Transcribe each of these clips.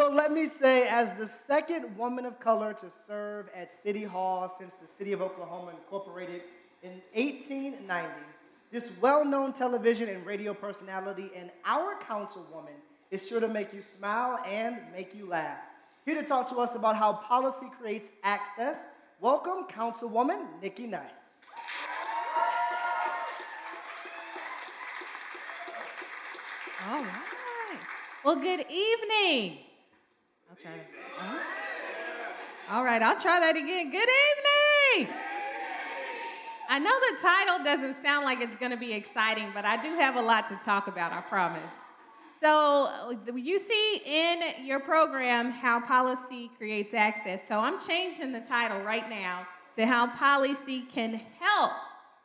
So let me say, as the second woman of color to serve at City Hall since the city of Oklahoma incorporated in 1890, this well-known television and radio personality and our councilwoman is sure to make you smile and make you laugh. Here to talk to us about how policy creates access, welcome Councilwoman Nikki Nice. All right. Well, good evening. I'll try that. All right, I'll try that again. Good evening. I know the title doesn't sound like it's going to be exciting, but I do have a lot to talk about, I promise. So you see in your program how policy creates access. So I'm changing the title right now to how policy can help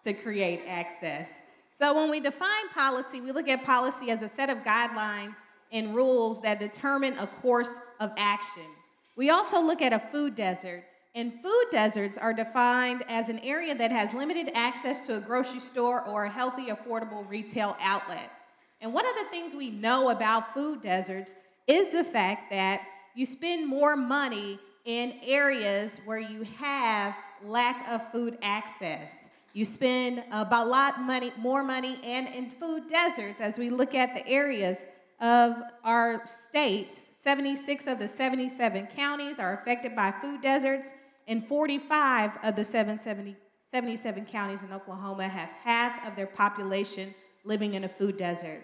to create access. So when we define policy, we look at policy as a set of guidelines and rules that determine a course of action. We also look at a food desert, and food deserts are defined as an area that has limited access to a grocery store or a healthy, affordable retail outlet. And one of the things we know about food deserts is the fact that you spend more money in areas where you have lack of food access. You spend more money, and in food deserts, as we look at the areas of our state, 76 of the 77 counties are affected by food deserts, and 45 of the 77 counties in Oklahoma have half of their population living in a food desert.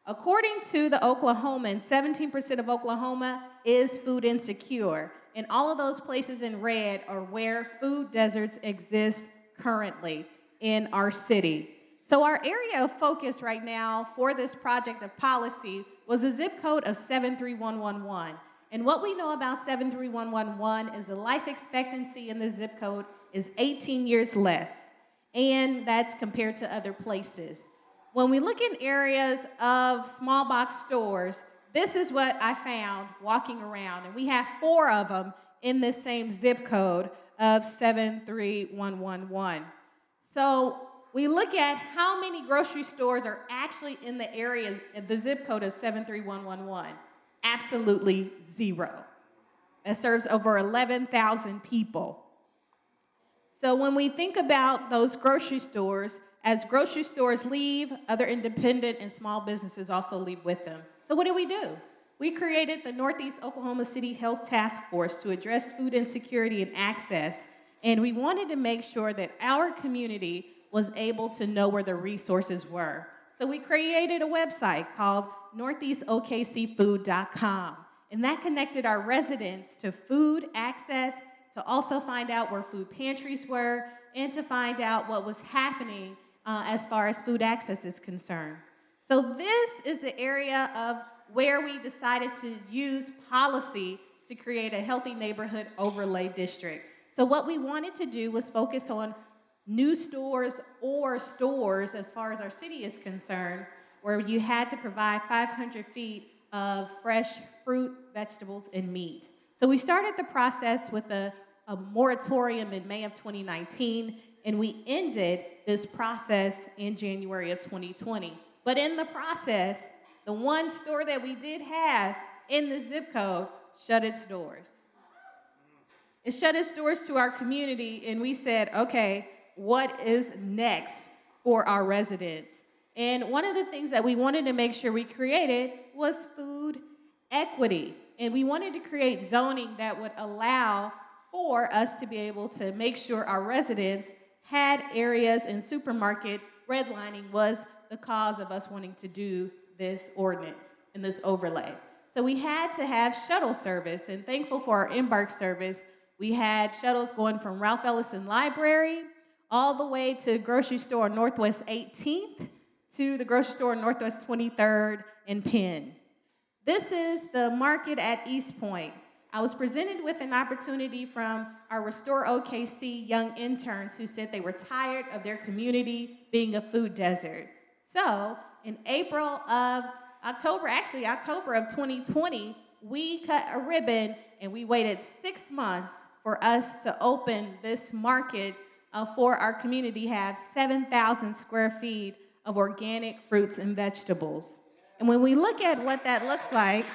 According to the Oklahoman, 17% of Oklahoma is food insecure, and all of those places in red are where food deserts exist currently in our city. So our area of focus right now for this project of policy was a zip code of 73111. And what we know about 73111 is the life expectancy in this zip code is 18 years less, and that's compared to other places. When we look in areas of small box stores, this is what I found walking around, and we have 4 of them in this same zip code of 73111. So we look at how many grocery stores are actually in the area, the zip code of 73111. Absolutely 0. That serves over 11,000 people. So when we think about those grocery stores, as grocery stores leave, other independent and small businesses also leave with them. So what do? We created the Northeast Oklahoma City Health Task Force to address food insecurity and access, and we wanted to make sure that our community was able to know where the resources were. So we created a website called NortheastOKCfood.com, and that connected our residents to food access, to also find out where food pantries were, and to find out what was happening as far as food access is concerned. So this is the area of where we decided to use policy to create a healthy neighborhood overlay district. So what we wanted to do was focus on new stores or stores, as far as our city is concerned, where you had to provide 500 feet of fresh fruit, vegetables, and meat. So we started the process with a moratorium in May of 2019, and we ended this process in January of 2020. But in the process, the one store that we did have in the zip code shut its doors. It shut its doors to our community, and we said, okay, what is next for our residents? And one of the things that we wanted to make sure we created was food equity. And we wanted to create zoning that would allow for us to be able to make sure our residents had areas, and supermarket redlining was the cause of us wanting to do this ordinance and this overlay. So we had to have shuttle service, and thankful for our Embark service, we had shuttles going from Ralph Ellison Library all the way to grocery store Northwest 18th to the grocery store Northwest 23rd and Penn. This is the market at East Point. I was presented with an opportunity from our Restore OKC young interns who said they were tired of their community being a food desert. So in October of 2020, we cut a ribbon and we waited 6 months for us to open this market for our community, have 7,000 square feet of organic fruits and vegetables. And when we look at what that looks like,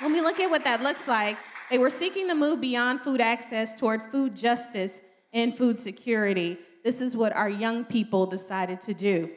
When we look at what that looks like, they were seeking to move beyond food access toward food justice and food security. This is what our young people decided to do.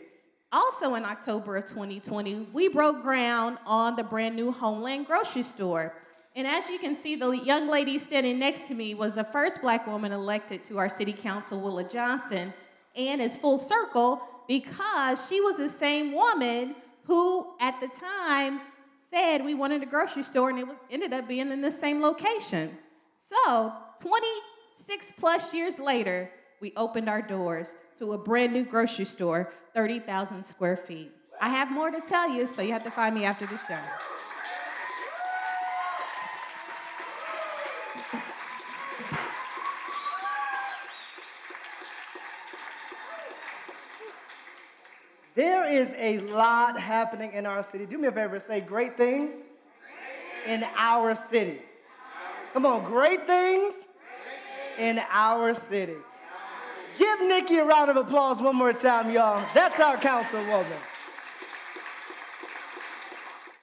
Also in October of 2020, we broke ground on the brand new Homeland grocery store. And as you can see, the young lady standing next to me was the first Black woman elected to our city council, Willa Johnson, and is full circle because she was the same woman who, at the time, said we wanted a grocery store, and ended up being in the same location. So, 26 plus years later, we opened our doors to a brand new grocery store, 30,000 square feet. I have more to tell you, so you have to find me after the show. There is a lot happening in our city. Do me a favor, say great things in our city. Come on, great things in our city. Give Nikki a round of applause one more time, y'all. That's our councilwoman.